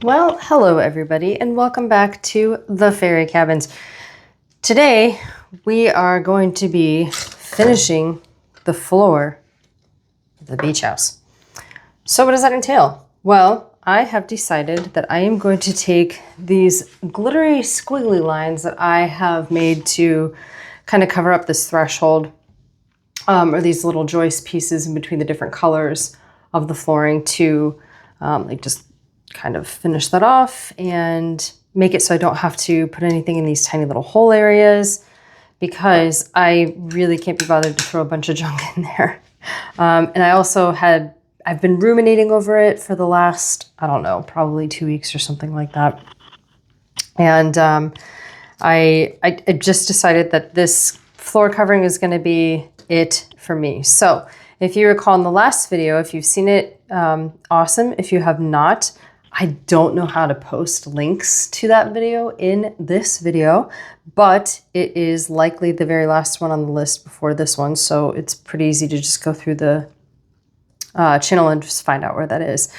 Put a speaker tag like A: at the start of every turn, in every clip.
A: Well, hello everybody, and welcome back to the Fairy Cabins. Today, we are going to be finishing the floor of the beach house. So what does that entail? Well, I have decided that I am going to take these glittery squiggly lines that I have made to kind of cover up this threshold, or these little joist pieces in between the different colors of the flooring to just kind of finish that off and make it so I don't have to put anything in these tiny little hole areas, because I really can't be bothered to throw a bunch of junk in there. And I've been ruminating over it for the last, I don't know, probably 2 weeks or something like that. And I just decided that this floor covering is going to be it for me. So if you recall in the last video, if you've seen it, awesome. If you have not, I don't know how to post links to that video in this video, but it is likely the very last one on the list before this one. So it's pretty easy to just go through the channel and just find out where that is.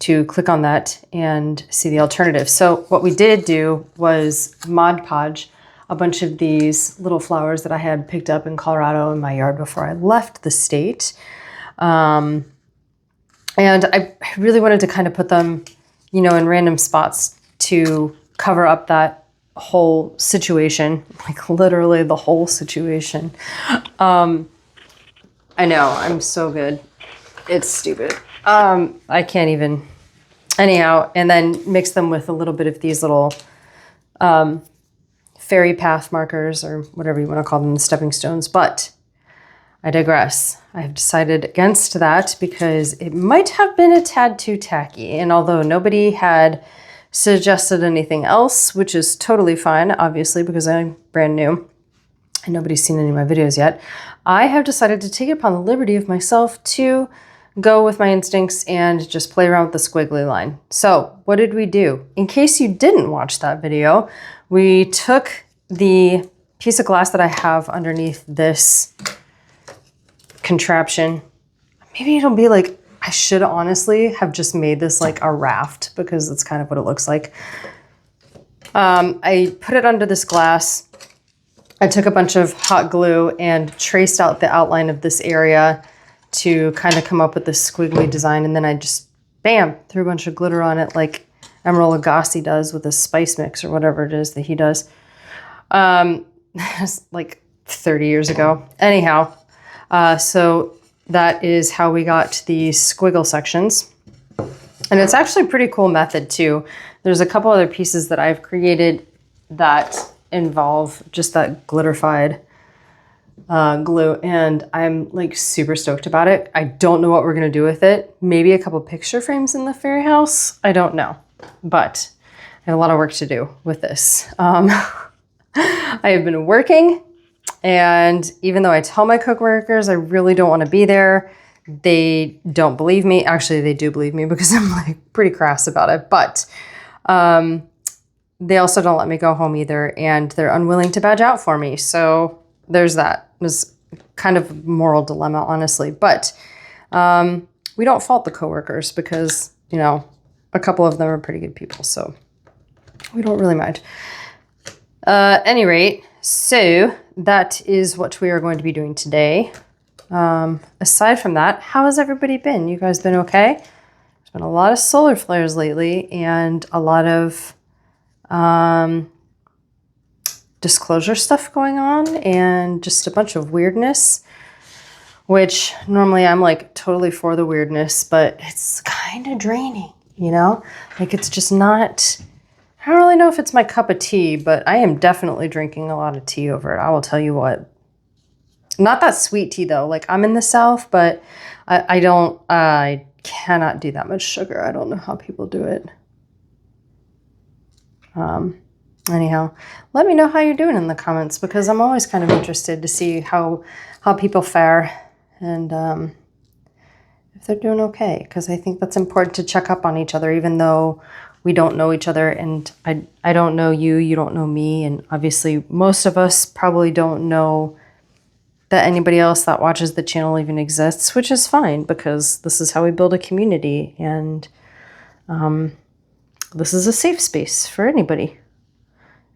A: To click on that and see the alternative. So what we did do was Mod Podge a bunch of these little flowers that I had picked up in Colorado in my yard before I left the state. And I really wanted to kind of put them, in random spots to cover up that whole situation, like literally the whole situation. I know, I'm so good. It's stupid. I can't even. Anyhow, and then mix them with a little bit of these little fairy path markers, or whatever you want to call them, the stepping stones. But I digress. I have decided against that because it might have been a tad too tacky. And although nobody had suggested anything else, which is totally fine, obviously, because I'm brand new and nobody's seen any of my videos yet, I have decided to take it upon the liberty of myself to go with my instincts and just play around with the squiggly line. So what did we do? In case you didn't watch that video, we took the piece of glass that I have underneath this contraption. Maybe it'll be like, I should honestly have just made this like a raft, because that's kind of what it looks like. I put it under this glass. I took a bunch of hot glue and traced out the outline of this area to kind of come up with this squiggly design. And then I just, bam, threw a bunch of glitter on it like Emerald Lagasse does with a spice mix or whatever it is that he does. Like 30 years ago. Anyhow, so that is how we got these squiggle sections. And it's actually a pretty cool method too. There's a couple other pieces that I've created that involve just that glitterified glue, and I'm like super stoked about it. I don't know what we're gonna do with it. Maybe a couple picture frames in the fairy house. I don't know, but I have a lot of work to do with this. I have been working, and even though I tell my coworkers I really don't want to be there, they don't believe me. Actually, they do believe me because I'm like pretty crass about it, but they also don't let me go home either, and they're unwilling to badge out for me. So there's that. It was kind of a moral dilemma, honestly, but we don't fault the coworkers because, a couple of them are pretty good people, so we don't really mind. Any rate, so that is what we are going to be doing today. Aside from that, how has everybody been? You guys been okay? There's been a lot of solar flares lately and a lot of disclosure stuff going on and just a bunch of weirdness, which normally I'm like totally for the weirdness, but it's kind of draining, like it's just not, I don't really know if it's my cup of tea, but I am definitely drinking a lot of tea over it. I will tell you what. Not that sweet tea though. Like, I'm in the South, but I cannot do that much sugar. I don't know how people do it. Anyhow, let me know how you're doing in the comments, because I'm always kind of interested to see how people fare and if they're doing okay, because I think that's important to check up on each other, even though we don't know each other, and I don't know you, you don't know me, and obviously most of us probably don't know that anybody else that watches the channel even exists, which is fine, because this is how we build a community. And This is a safe space for anybody,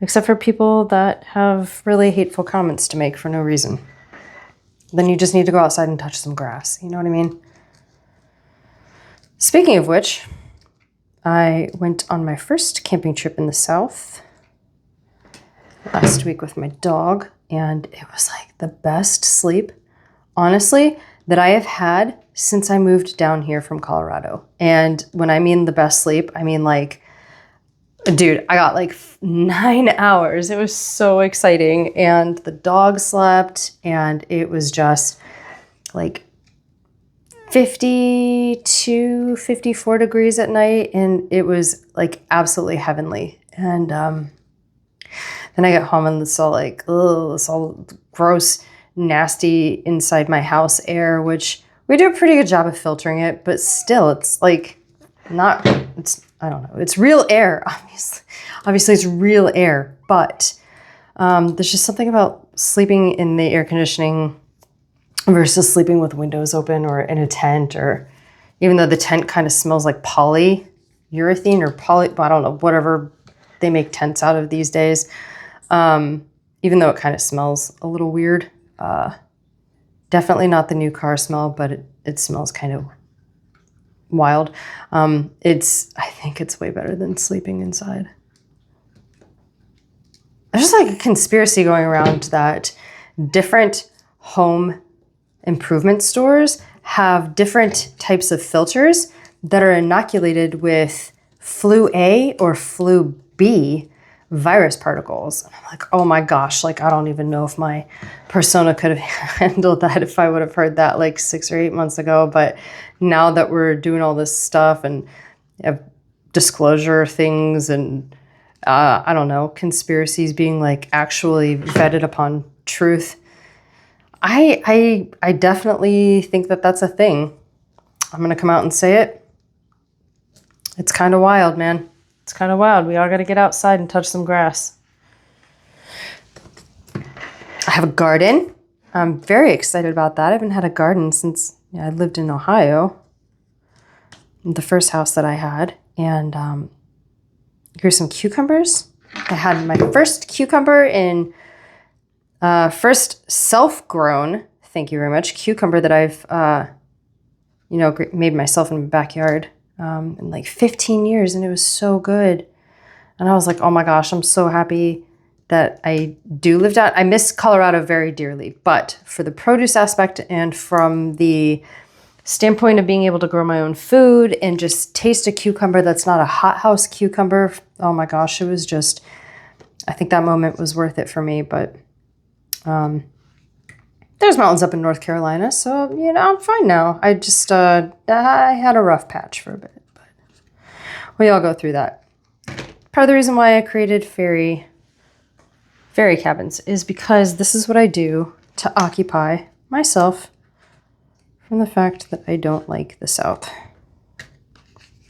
A: except for people that have really hateful comments to make for no reason. Then you just need to go outside and touch some grass. You know what I mean? Speaking of which, I went on my first camping trip in the South last week with my dog, and it was like the best sleep, honestly, that I have had since I moved down here from Colorado. And when I mean the best sleep, I mean like, dude, I got like 9 hours. It was so exciting. And the dog slept, and it was just like 52, 54 degrees at night. And it was like absolutely heavenly. And then I got home and it's all like, oh, it's all gross, nasty inside my house air, which we do a pretty good job of filtering it, but still it's like not, it's, I don't know, it's real air, obviously. Obviously it's real air, but there's just something about sleeping in the air conditioning versus sleeping with windows open or in a tent, or even though the tent kind of smells like polyurethane or I don't know, whatever they make tents out of these days. Even though it kind of smells a little weird. Definitely not the new car smell, but it smells kind of wild. I think it's way better than sleeping inside. There's just like a conspiracy going around that different home improvement stores have different types of filters that are inoculated with flu A or flu B virus particles. And I'm like, oh my gosh, like I don't even know if my persona could have handled that if I would have heard that like 6 or 8 months ago. But now that we're doing all this stuff and have disclosure things and I don't know, conspiracies being like actually vetted upon truth, I definitely think that that's a thing. I'm gonna come out and say it. It's kind of wild, man. It's kind of wild. We all got to get outside and touch some grass. I have a garden. I'm very excited about that. I haven't had a garden since I lived in Ohio, the first house that I had. And here's some cucumbers. I had my first cucumber in, first self-grown, thank you very much, cucumber that I've, made myself in my backyard. In like 15 years, and it was so good. And I was like, oh my gosh, I'm so happy that I do live down. I miss Colorado very dearly, but for the produce aspect and from the standpoint of being able to grow my own food and just taste a cucumber that's not a hothouse cucumber, oh my gosh, it was just, I think that moment was worth it for me. But there's mountains up in North Carolina, so, I'm fine now. I just, I had a rough patch for a bit, but we all go through that. Part of the reason why I created fairy cabins is because this is what I do to occupy myself from the fact that I don't like the South.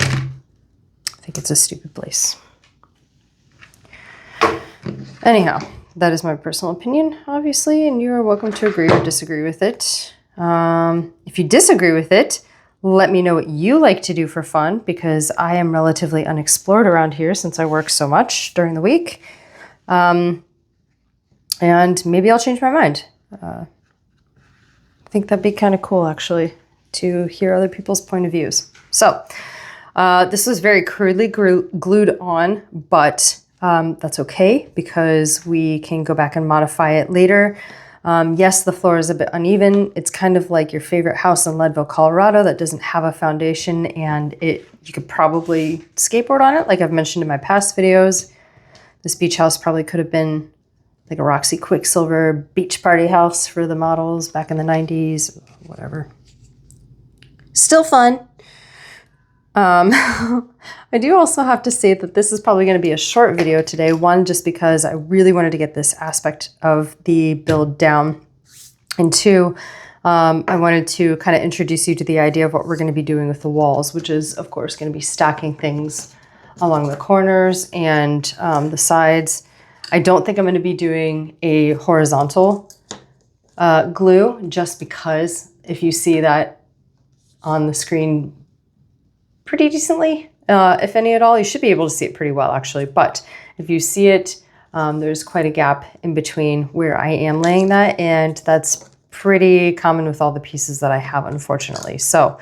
A: I think it's a stupid place. Anyhow. That is my personal opinion, obviously, and you are welcome to agree or disagree with it. If you disagree with it, let me know what you like to do for fun, because I am relatively unexplored around here since I work so much during the week. And maybe I'll change my mind. I think that'd be kind of cool, actually, to hear other people's point of views. So this was very crudely glued on, but that's okay because we can go back and modify it later. Yes, the floor is a bit uneven. It's kind of like your favorite house in Leadville, Colorado that doesn't have a foundation, and you could probably skateboard on it. Like I've mentioned in my past videos, this beach house probably could have been like a Roxy Quicksilver beach party house for the models back in the 90s, whatever. Still fun. I do also have to say that this is probably going to be a short video today. One, just because I really wanted to get this aspect of the build down. And two, I wanted to kind of introduce you to the idea of what we're going to be doing with the walls, which is, of course, going to be stacking things along the corners and the sides. I don't think I'm going to be doing a horizontal glue, just because if you see that on the screen pretty decently, if any at all. You should be able to see it pretty well, actually. But if you see it, there's quite a gap in between where I am laying that, and that's pretty common with all the pieces that I have, unfortunately. So,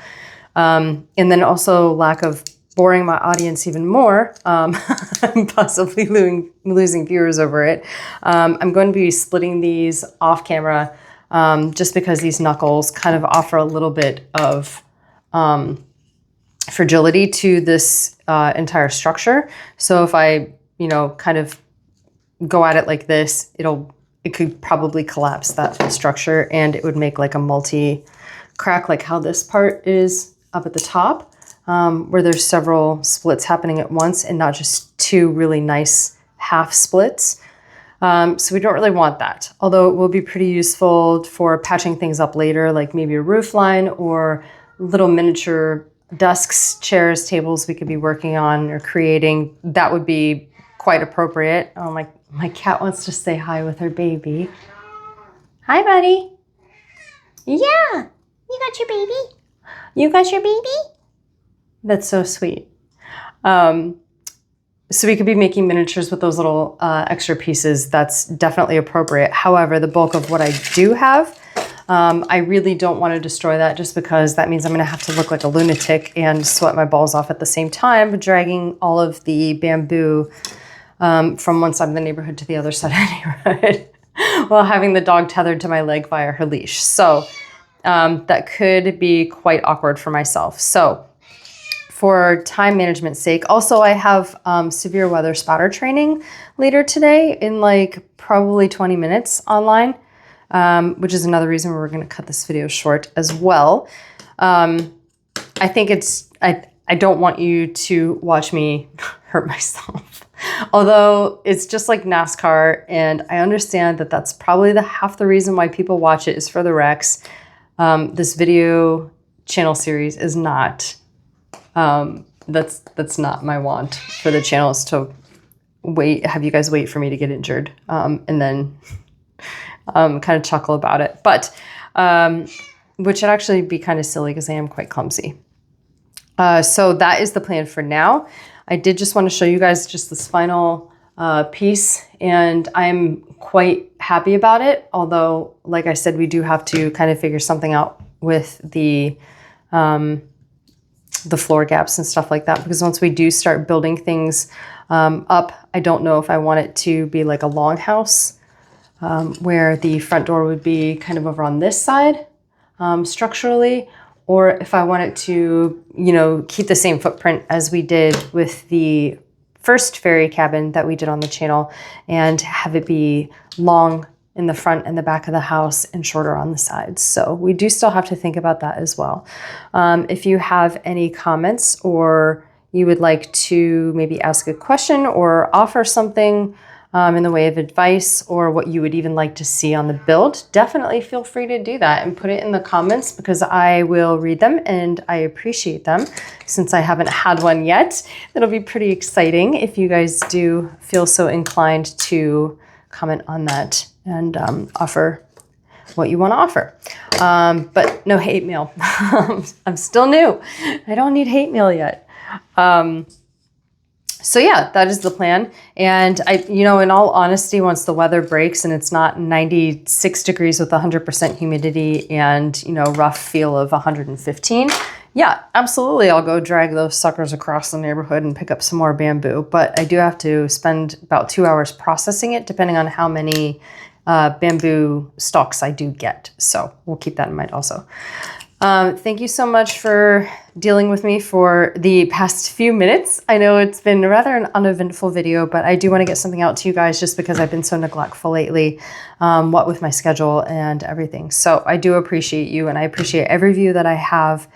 A: and then also lack of boring my audience even more, possibly losing viewers over it. I'm going to be splitting these off camera just because these knuckles kind of offer a little bit of fragility to this entire structure. So if I, kind of go at it like this, it could probably collapse that whole structure, and it would make like a multi-crack, like how this part is up at the top, where there's several splits happening at once and not just two really nice half splits. So we don't really want that, although it will be pretty useful for patching things up later, like maybe a roof line or little miniature desks, chairs, tables we could be working on or creating. That would be quite appropriate. Oh, my cat wants to say hi with her baby. Hi, buddy. Yeah, you got your baby? You got your baby? That's so sweet. So we could be making miniatures with those little extra pieces. That's definitely appropriate. However, the bulk of what I do have, I really don't want to destroy that, just because that means I'm going to have to look like a lunatic and sweat my balls off at the same time, dragging all of the bamboo from one side of the neighborhood to the other side of the neighborhood while having the dog tethered to my leg via her leash. So that could be quite awkward for myself. So for time management's sake, also I have severe weather spotter training later today in like probably 20 minutes online, which is another reason we're going to cut this video short as well. I think I don't want you to watch me hurt myself. Although it's just like NASCAR, and I understand that that's probably half the reason why people watch it is for the wrecks. This video channel series is not, that's not my want for the channel, is to have you guys wait for me to get injured, and then kind of chuckle about it. But which would actually be kind of silly because I am quite clumsy. So that is the plan for now. I did just want to show you guys just this final piece, and I'm quite happy about it. Although, like I said, we do have to kind of figure something out with the floor gaps and stuff like that, because once we do start building things up, I don't know if I want it to be like a longhouse, where the front door would be kind of over on this side structurally, or if I want it to, keep the same footprint as we did with the first fairy cabin that we did on the channel, and have it be long in the front and the back of the house and shorter on the sides. So we do still have to think about that as well. If you have any comments, or you would like to maybe ask a question or offer something in the way of advice, or what you would even like to see on the build, definitely feel free to do that and put it in the comments, because I will read them and I appreciate them. Since I haven't had one yet, it'll be pretty exciting if you guys do feel so inclined to comment on that and offer what you want to offer. But no hate mail. I'm still new. I don't need hate mail yet. So yeah, that is the plan. And in all honesty, once the weather breaks and it's not 96 degrees with 100% humidity and, rough feel of 115, yeah, absolutely. I'll go drag those suckers across the neighborhood and pick up some more bamboo. But I do have to spend about 2 hours processing it, depending on how many bamboo stalks I do get. So we'll keep that in mind also. Thank you so much for dealing with me for the past few minutes. I know it's been rather an uneventful video, but I do want to get something out to you guys just because I've been so neglectful lately, what with my schedule and everything. So I do appreciate you, and I appreciate every view that I have.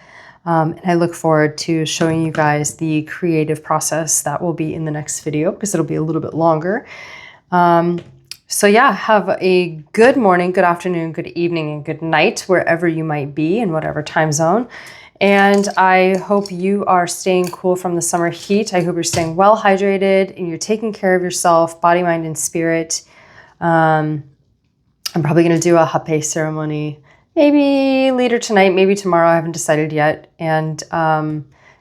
A: And I look forward to showing you guys the creative process that will be in the next video, because it'll be a little bit longer. So yeah, have a good morning, good afternoon, good evening, and good night, wherever you might be in whatever time zone. And I hope you are staying cool from the summer heat. I hope you're staying well hydrated and you're taking care of yourself, body, mind, and spirit. I'm probably going to do a hape ceremony maybe later tonight, maybe tomorrow. I haven't decided yet. And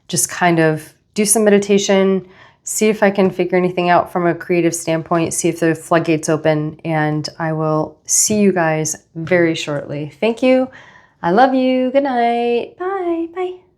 A: just kind of do some meditation, see if I can figure anything out from a creative standpoint, see if the floodgates open, and I will see you guys very shortly. Thank you. I love you. Good night. Bye. Bye.